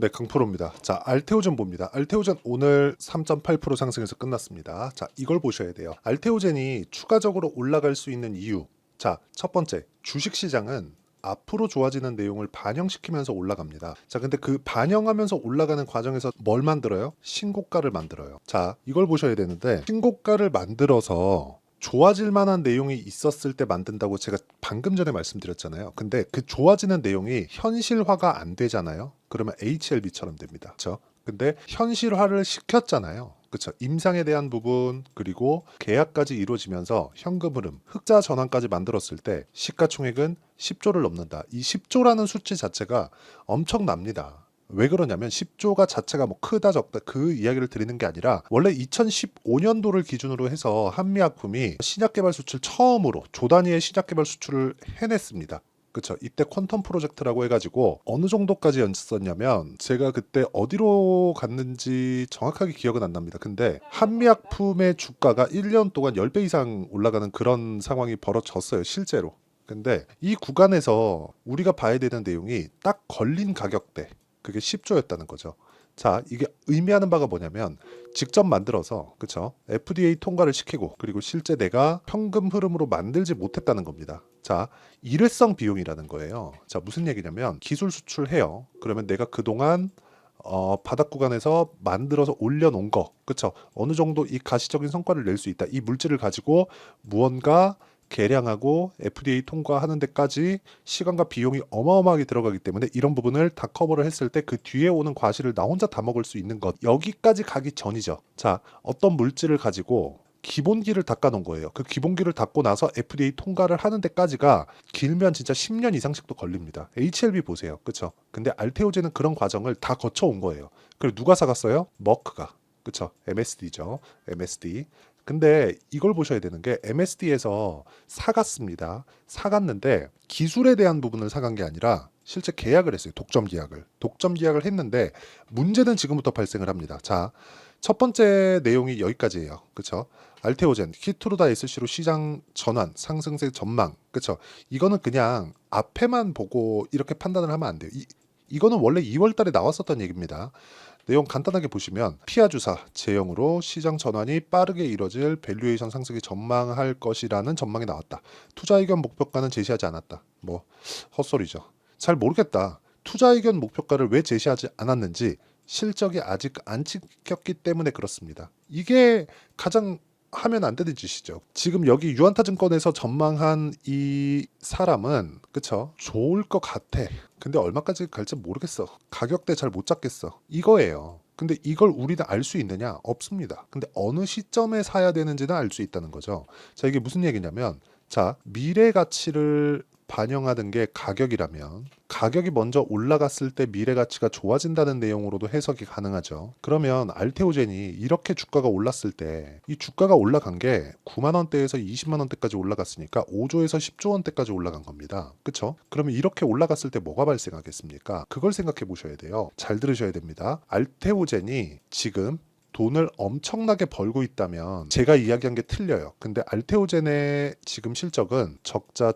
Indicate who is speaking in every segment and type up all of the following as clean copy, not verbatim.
Speaker 1: 네, 강프로입니다. 자, 알테오젠 봅니다. 알테오젠 오늘 3.8% 상승해서 끝났습니다. 자, 이걸 보셔야 돼요. 알테오젠이 추가적으로 올라갈 수 있는 이유. 자, 첫 번째, 주식시장은 앞으로 좋아지는 내용을 반영시키면서 올라갑니다. 자, 근데 그 반영하면서 올라가는 과정에서 뭘 만들어요? 신고가를 만들어요. 자, 이걸 보셔야 되는데, 신고가를 만들어서 좋아질 만한 내용이 있었을 때 만든다고 제가 방금 전에 말씀드렸잖아요. 근데 그 좋아지는 내용이 현실화가 안 되잖아요. 그러면 HLB처럼 됩니다. 그렇죠? 근데 현실화를 시켰잖아요. 그렇죠? 임상에 대한 부분 그리고 계약까지 이루어지면서 현금 흐름, 흑자 전환까지 만들었을 때 시가총액은 10조를 넘는다. 이 10조라는 수치 자체가 엄청납니다. 왜 그러냐면 10조가 자체가 뭐 크다 적다 그 이야기를 드리는 게 아니라 원래 2015년도를 기준으로 해서 한미약품이 신약개발 수출 처음으로 조 단위의 신약개발 수출을 해냈습니다. 그쵸. 이때 퀀텀 프로젝트라고 해가지고 어느 정도까지 였었냐면 제가 그때 어디로 갔는지 정확하게 기억은 안 납니다. 근데 한미약품의 주가가 1년 동안 10배 이상 올라가는 그런 상황이 벌어졌어요. 실제로. 근데 이 구간에서 우리가 봐야 되는 내용이 딱 걸린 가격대 그게 10조였다는 거죠. 자, 이게 의미하는 바가 뭐냐면 직접 만들어서 그쵸? FDA 통과를 시키고 그리고 실제 내가 현금 흐름으로 만들지 못했다는 겁니다. 자, 일회성 비용이라는 거예요. 자, 무슨 얘기냐면 기술 수출해요. 그러면 내가 그동안 바닥 구간에서 만들어서 올려놓은 거, 그쵸? 어느 정도 이 가시적인 성과를 낼 수 있다. 이 물질을 가지고 무언가 개량하고 FDA 통과하는 데까지 시간과 비용이 어마어마하게 들어가기 때문에 이런 부분을 다 커버를 했을 때 그 뒤에 오는 과실을 나 혼자 다 먹을 수 있는 것 여기까지 가기 전이죠. 자, 어떤 물질을 가지고 기본기를 닦아 놓은 거예요. 그 기본기를 닦고 나서 FDA 통과를 하는 데까지가 길면 진짜 10년 이상씩도 걸립니다. HLB 보세요. 그쵸? 근데 알테오젠은 그런 과정을 다 거쳐온 거예요. 그리고 누가 사갔어요? 머크가. 그쵸? MSD죠. MSD. 근데 이걸 보셔야 되는 게 MSD에서 사갔습니다. 사갔는데 기술에 대한 부분을 사간 게 아니라 실제 계약을 했어요. 독점 계약을. 독점 계약을 했는데 문제는 지금부터 발생을 합니다. 자, 첫 번째 내용이 여기까지예요. 그쵸? 알테오젠, 키트루다 SC로 시장 전환, 상승세 전망. 그쵸? 이거는 그냥 앞에만 보고 이렇게 판단을 하면 안 돼요. 이거는 원래 2월 달에 나왔었던 얘기입니다. 내용 간단하게 보시면 피아 주사 제형으로 시장 전환이 빠르게 이뤄질 밸류에이션 상승이 전망할 것이라는 전망이 나왔다. 투자 의견 목표가는 제시하지 않았다. 뭐 헛소리죠. 잘 모르겠다. 투자 의견 목표가를 왜 제시하지 않았는지 실적이 아직 안 찍혔기 때문에 그렇습니다. 이게 가장 하면 안 되는 짓이죠. 지금 여기 유한타증권에서 전망한 이 사람은 그쵸? 좋을 것 같아. 근데 얼마까지 갈지 모르겠어. 가격대 잘 못 잡겠어. 이거예요. 근데 이걸 우리는 알 수 있느냐? 없습니다. 근데 어느 시점에 사야 되는지는 알 수 있다는 거죠. 자, 이게 무슨 얘기냐면 자, 미래 가치를 반영하는 게 가격이라면 가격이 먼저 올라갔을 때 미래 가치가 좋아진다는 내용으로도 해석이 가능하죠. 그러면 알테오젠이 이렇게 주가가 올랐을 때 이 주가가 올라간 게 9만 원대에서 20만 원대까지 올라갔으니까 5조에서 10조 원대까지 올라간 겁니다. 그쵸? 그러면 이렇게 올라갔을 때 뭐가 발생하겠습니까? 그걸 생각해 보셔야 돼요. 잘 들으셔야 됩니다. 알테오젠이 지금 돈을 엄청나게 벌고 있다면 제가 이야기한 게 틀려요. 근데 알테오젠의 지금 실적은 적자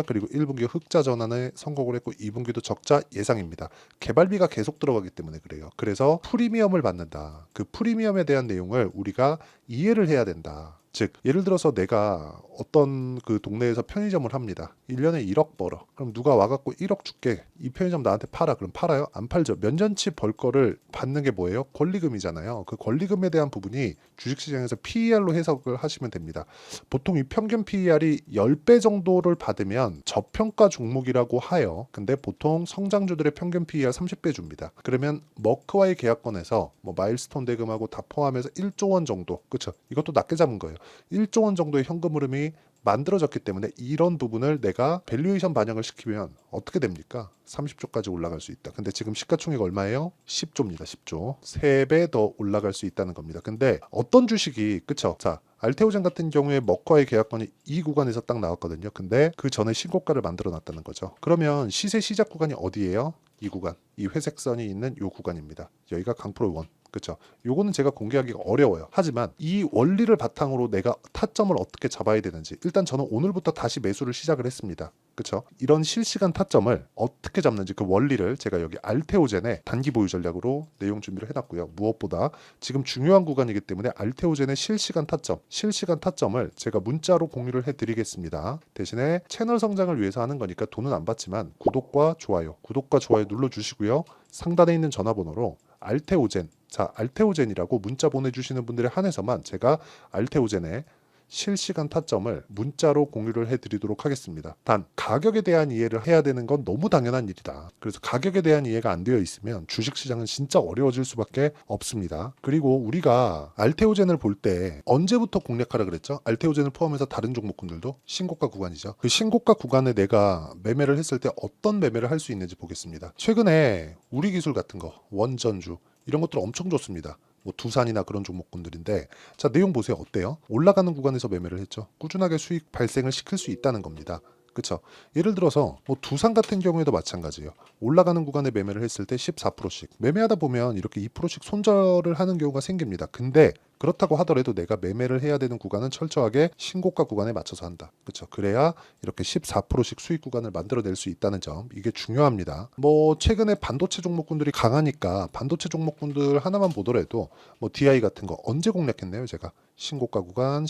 Speaker 1: 그리고 1분기 흑자 전환에 성공을 했고 2분기도 적자 예상입니다. 개발비가 계속 들어가기 때문에 그래요. 그래서 프리미엄을 받는다. 그 프리미엄에 대한 내용을 우리가 이해를 해야 된다. 즉 예를 들어서 내가 어떤 그 동네에서 편의점을 합니다. 1년에 1억 벌어. 그럼 누가 와갖고 1억 줄게. 이 편의점 나한테 팔아. 그럼 팔아요? 안 팔죠. 몇 년치 벌 거를 받는 게 뭐예요? 권리금이잖아요. 그 권리금에 대한 부분이 주식시장에서 PER로 해석을 하시면 됩니다. 보통 이 평균 PER이 10배 정도를 받으면 저평가 종목이라고 하여. 근데 보통 성장주들의 평균 PER 30배 줍니다. 그러면 머크와의 계약권에서 뭐 마일스톤 대금하고 다 포함해서 1조 원 정도. 그렇죠? 이것도 낮게 잡은 거예요. 1조 원 정도의 현금 흐름이 만들어졌기 때문에 이런 부분을 내가 밸류에이션 반영을 시키면 어떻게 됩니까? 30조까지 올라갈 수 있다. 근데 지금 시가총액 얼마예요? 10조입니다. 10조. 3배 더 올라갈 수 있다는 겁니다. 근데 어떤 주식이 그쵸? 자, 알테오젠 같은 경우에 머크와의 계약권이 이 구간에서 딱 나왔거든요. 근데 그 전에 신고가를 만들어 놨다는 거죠. 그러면 시세 시작 구간이 어디예요? 이 구간. 이 회색 선이 있는 이 구간입니다. 여기가 강프로 1. 그쵸? 요거는 제가 공개하기가 어려워요. 하지만 이 원리를 바탕으로 내가 타점을 어떻게 잡아야 되는지, 일단 저는 오늘부터 다시 매수를 시작을 했습니다. 그쵸? 이런 실시간 타점을 어떻게 잡는지 그 원리를 제가 여기 알테오젠의 단기 보유 전략으로 내용 준비를 해놨고요. 무엇보다 지금 중요한 구간이기 때문에 알테오젠의 실시간 타점을 제가 문자로 공유를 해드리겠습니다. 대신에 채널 성장을 위해서 하는 거니까 돈은 안 받지만 구독과 좋아요 눌러주시고요. 상단에 있는 전화번호로 알테오젠, 자 알테오젠이라고 문자 보내주시는 분들에 한해서만 제가 알테오젠의 실시간 타점을 문자로 공유를 해드리도록 하겠습니다. 단 가격에 대한 이해를 해야 되는 건 너무 당연한 일이다. 그래서 가격에 대한 이해가 안 되어 있으면 주식시장은 진짜 어려워질 수밖에 없습니다. 그리고 우리가 알테오젠을 볼 때 언제부터 공략하라 그랬죠? 알테오젠을 포함해서 다른 종목군들도 신고가 구간이죠. 그 신고가 구간에 내가 매매를 했을 때 어떤 매매를 할 수 있는지 보겠습니다. 최근에 우리기술 같은 거, 원전주 이런 것들 엄청 좋습니다. 뭐 두산이나 그런 종목군들인데, 자 내용 보세요. 어때요? 올라가는 구간에서 매매를 했죠. 꾸준하게 수익 발생을 시킬 수 있다는 겁니다. 그쵸? 예를 들어서 뭐 두산 같은 경우에도 마찬가지예요. 올라가는 구간에 매매를 했을 때 14%씩 매매하다 보면 이렇게 2%씩 손절을 하는 경우가 생깁니다. 근데 그렇다고 하더라도 내가 매매를 해야 되는 구간은 철저하게 신고가 구간에 맞춰서 한다. 그렇죠? 그래야 이렇게 14%씩 수익 구간을 만들어낼 수 있다는 점, 이게 중요합니다. 뭐 최근에 반도체 종목군들이 강하니까 반도체 종목군들 하나만 보더라도 뭐 DI 같은 거 언제 공략했나요? 제가 신고가 구간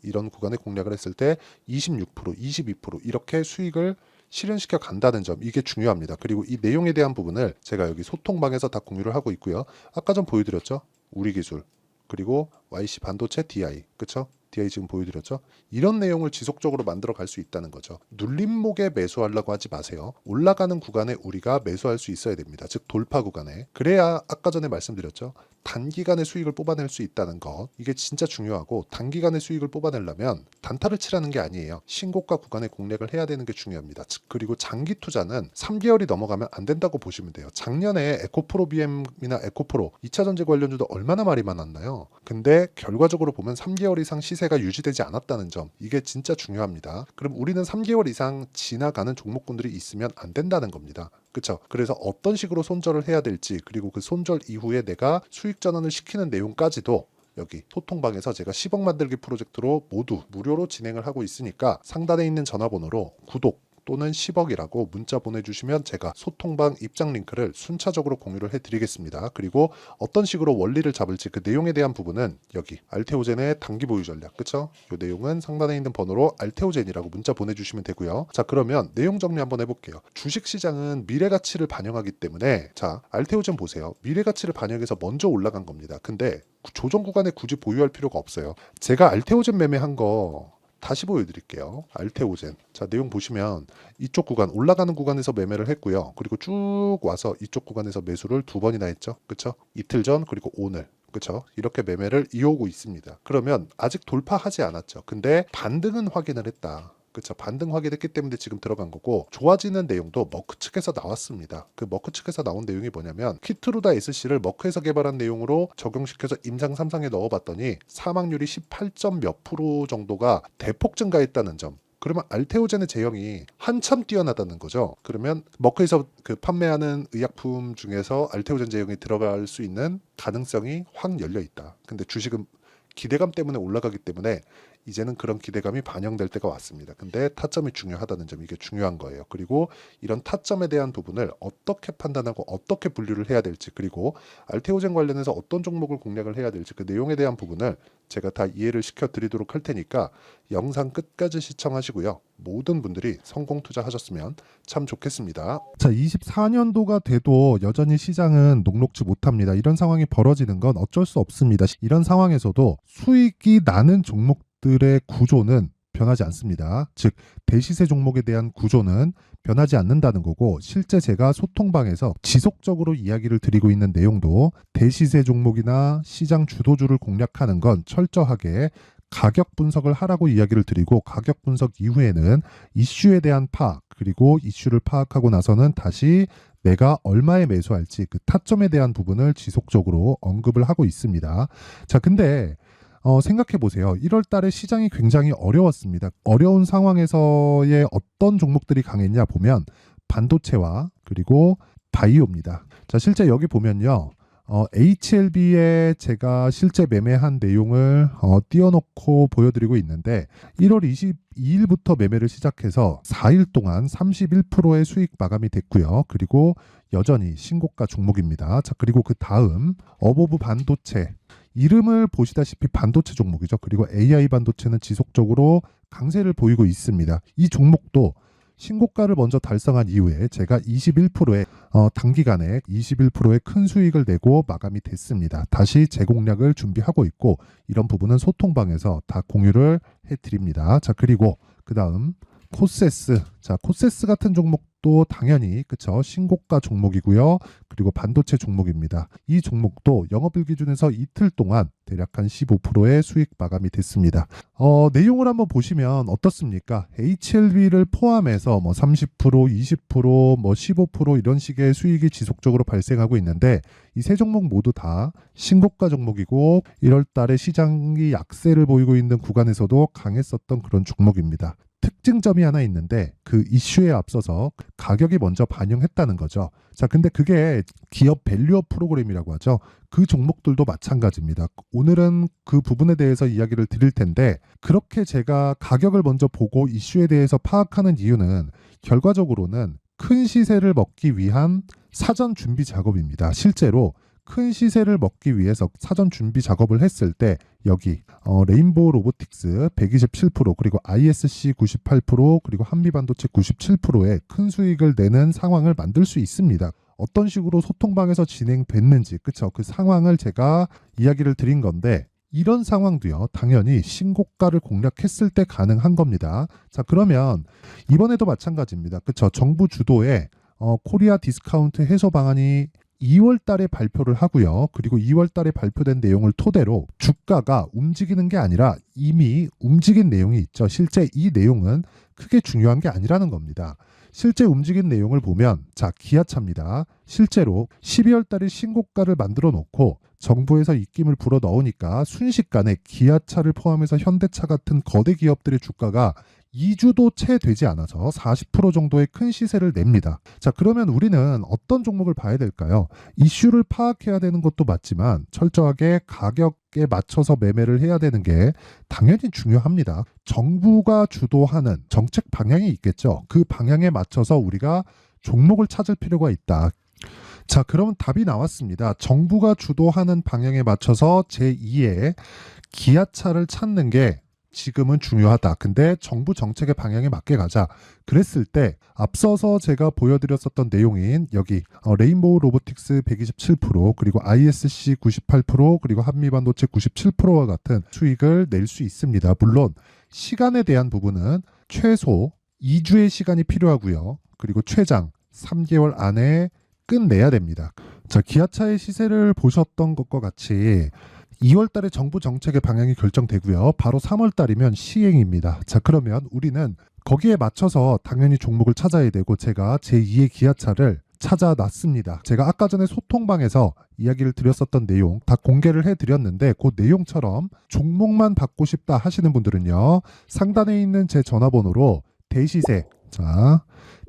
Speaker 1: 이런 구간에 공략을 했을 때 26%, 22% 이렇게 수익을 실현시켜 간다는 점, 이게 중요합니다. 그리고 이 내용에 대한 부분을 제가 여기 소통방에서 다 공유를 하고 있고요. 아까 전 보여드렸죠? 우리기술, 그리고 YC 반도체 DI, 그쵸? DI 지금 보여드렸죠? 이런 내용을 지속적으로 만들어 갈 수 있다는 거죠. 눌림목에 매수하려고 하지 마세요. 올라가는 구간에 우리가 매수할 수 있어야 됩니다. 즉 돌파 구간에. 그래야 아까 전에 말씀드렸죠? 단기간에 수익을 뽑아낼 수 있다는 것, 이게 진짜 중요하고, 단기간에 수익을 뽑아내려면 단타를 치라는 게 아니에요. 신고가 구간에 공략을 해야 되는 게 중요합니다. 즉 그리고 장기 투자는 3개월이 넘어가면 안 된다고 보시면 돼요. 작년에 에코프로 BM이나 에코프로 2차전지 관련주도 얼마나 말이 많았나요? 근데 결과적으로 보면 3개월 이상 시세가 유지되지 않았다는 점, 이게 진짜 중요합니다. 그럼 우리는 3개월 이상 지나가는 종목군들이 있으면 안 된다는 겁니다. 그렇죠? 그래서 어떤 식으로 손절을 해야 될지, 그리고 그 손절 이후에 내가 수익 전환을 시키는 내용까지도 여기 소통방에서 제가 10억 만들기 프로젝트로 모두 무료로 진행을 하고 있으니까 상단에 있는 전화번호로 구독 또는 10억이라고 문자 보내주시면 제가 소통방 입장 링크를 순차적으로 공유를 해드리겠습니다. 그리고 어떤 식으로 원리를 잡을지 그 내용에 대한 부분은 여기 알테오젠의 단기 보유 전략, 그쵸? 이 내용은 상단에 있는 번호로 알테오젠이라고 문자 보내주시면 되고요. 자 그러면 내용 정리 한번 해볼게요. 주식시장은 미래가치를 반영하기 때문에, 자 알테오젠 보세요. 미래가치를 반영해서 먼저 올라간 겁니다. 근데 조정 구간에 굳이 보유할 필요가 없어요. 제가 알테오젠 매매한 거 다시 보여드릴게요. 알테오젠. 자 내용 보시면 이쪽 구간, 올라가는 구간에서 매매를 했고요. 그리고 쭉 와서 이쪽 구간에서 매수를 2번이나 했죠. 그쵸? 이틀 전 그리고 오늘. 그쵸? 이렇게 매매를 이어오고 있습니다. 그러면 아직 돌파하지 않았죠. 근데 반등은 확인을 했다. 그쵸? 반등 확인했기 때문에 지금 들어간 거고, 좋아지는 내용도 머크 측에서 나왔습니다. 그 머크 측에서 나온 내용이 뭐냐면 키트루다 SC를 머크에서 개발한 내용으로 적용시켜서 임상 3상에 넣어봤더니 사망률이 18점 몇 프로 정도가 대폭 증가했다는 점. 그러면 알테오젠의 제형이 한참 뛰어나다는 거죠. 그러면 머크에서 그 판매하는 의약품 중에서 알테오젠 제형이 들어갈 수 있는 가능성이 확 열려 있다. 근데 주식은 기대감 때문에 올라가기 때문에 이제는 그런 기대감이 반영될 때가 왔습니다. 근데 타점이 중요하다는 점, 이게 중요한 거예요. 그리고 이런 타점에 대한 부분을 어떻게 판단하고 어떻게 분류를 해야 될지, 그리고 알테오젠 관련해서 어떤 종목을 공략을 해야 될지 그 내용에 대한 부분을 제가 다 이해를 시켜드리도록 할 테니까 영상 끝까지 시청하시고요. 모든 분들이 성공 투자하셨으면 참 좋겠습니다. 자, 24년도가 돼도 여전히 시장은 녹록지 못합니다. 이런 상황이 벌어지는 건 어쩔 수 없습니다. 이런 상황에서도 수익이 나는 종목들의 구조는 변하지 않습니다. 즉 대시세 종목에 대한 구조는 변하지 않는다는 거고, 실제 제가 소통방에서 지속적으로 이야기를 드리고 있는 내용도 대시세 종목이나 시장 주도주를 공략하는 건 철저하게 가격 분석을 하라고 이야기를 드리고, 가격 분석 이후에는 이슈에 대한 파악, 그리고 이슈를 파악하고 나서는 다시 내가 얼마에 매수할지 그 타점에 대한 부분을 지속적으로 언급을 하고 있습니다. 자, 근데 생각해 보세요. 1월 달에 시장이 굉장히 어려웠습니다. 어려운 상황에서의 어떤 종목들이 강했냐 보면 반도체와 그리고 바이오입니다. 자, 실제 여기 보면요. HLB에 제가 실제 매매한 내용을 띄워놓고 보여드리고 있는데 1월 22일부터 매매를 시작해서 4일 동안 31%의 수익 마감이 됐고요. 그리고 여전히 신고가 종목입니다. 자, 그리고 그 다음 어보브 반도체, 이름을 보시다시피 반도체 종목이죠. 그리고 AI 반도체는 지속적으로 강세를 보이고 있습니다. 이 종목도 신고가를 먼저 달성한 이후에 제가 21%의 단기간에 21%의 큰 수익을 내고 마감이 됐습니다. 다시 재공략을 준비하고 있고 이런 부분은 소통방에서 다 공유를 해드립니다. 자, 그리고 그 다음 코세스. 자, 코세스 같은 종목도 당연히 그쵸, 신고가 종목이고요. 그리고 반도체 종목입니다. 이 종목도 영업일 기준에서 이틀 동안 대략 한 15%의 수익 마감이 됐습니다. 내용을 한번 보시면 어떻습니까? HLB를 포함해서 뭐 30%, 20%, 뭐 15% 이런 식의 수익이 지속적으로 발생하고 있는데 이 세 종목 모두 다 신고가 종목이고 1월 달에 시장이 약세를 보이고 있는 구간에서도 강했었던 그런 종목입니다. 특징점이 하나 있는데 그 이슈에 앞서서 가격이 먼저 반영했다는 거죠. 자, 근데 그게 기업 밸류업 프로그램이라고 하죠. 그 종목들도 마찬가지입니다. 오늘은 그 부분에 대해서 이야기를 드릴 텐데 그렇게 제가 가격을 먼저 보고 이슈에 대해서 파악하는 이유는 결과적으로는 큰 시세를 먹기 위한 사전 준비 작업입니다. 실제로 큰 시세를 먹기 위해서 사전 준비 작업을 했을 때 여기 레인보우 로보틱스 127% 그리고 ISC 98% 그리고 한미반도체 97%의 큰 수익을 내는 상황을 만들 수 있습니다. 어떤 식으로 소통방에서 진행됐는지 그쵸, 그 상황을 제가 이야기를 드린 건데 이런 상황도요 당연히 신고가를 공략했을 때 가능한 겁니다. 자, 그러면 이번에도 마찬가지입니다. 그쵸, 정부 주도의 코리아 디스카운트 해소 방안이 2월 달에 발표를 하고요. 그리고 2월 달에 발표된 내용을 토대로 주가가 움직이는 게 아니라 이미 움직인 내용이 있죠. 실제 이 내용은 크게 중요한 게 아니라는 겁니다. 실제 움직인 내용을 보면 자, 기아차입니다. 실제로 12월 달에 신고가를 만들어 놓고 정부에서 입김을 불어 넣으니까 순식간에 기아차를 포함해서 현대차 같은 거대 기업들의 주가가 2주도 채 되지 않아서 40% 정도의 큰 시세를 냅니다. 자, 그러면 우리는 어떤 종목을 봐야 될까요? 이슈를 파악해야 되는 것도 맞지만 철저하게 가격에 맞춰서 매매를 해야 되는 게 당연히 중요합니다. 정부가 주도하는 정책 방향이 있겠죠. 그 방향에 맞춰서 우리가 종목을 찾을 필요가 있다. 자, 그러면 답이 나왔습니다. 정부가 주도하는 방향에 맞춰서 제2의 기아차를 찾는 게 지금은 중요하다. 근데 정부 정책의 방향에 맞게 가자. 그랬을 때 앞서서 제가 보여드렸었던 내용인 여기 레인보우 로보틱스 127% 그리고 ISC 98% 그리고 한미반도체 97%와 같은 수익을 낼 수 있습니다. 물론 시간에 대한 부분은 최소 2주의 시간이 필요하고요. 그리고 최장 3개월 안에 끝내야 됩니다. 자, 기아차의 시세를 보셨던 것과 같이 2월 달에 정부 정책의 방향이 결정되고요. 바로 3월 달이면 시행입니다. 자, 그러면 우리는 거기에 맞춰서 당연히 종목을 찾아야 되고 제가 제2의 기아차를 찾아놨습니다. 제가 아까 전에 소통방에서 이야기를 드렸었던 내용 다 공개를 해드렸는데 그 내용처럼 종목만 받고 싶다 하시는 분들은요. 상단에 있는 제 전화번호로 대시세, 자,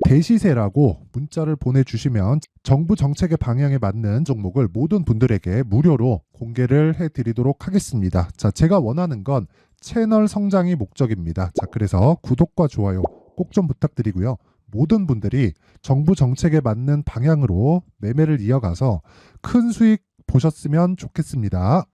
Speaker 1: 대시세라고 문자를 보내주시면 정부 정책의 방향에 맞는 종목을 모든 분들에게 무료로 공개를 해드리도록 하겠습니다. 자, 제가 원하는 건 채널 성장이 목적입니다. 자, 그래서 구독과 좋아요 꼭 좀 부탁드리고요. 모든 분들이 정부 정책에 맞는 방향으로 매매를 이어가서 큰 수익 보셨으면 좋겠습니다.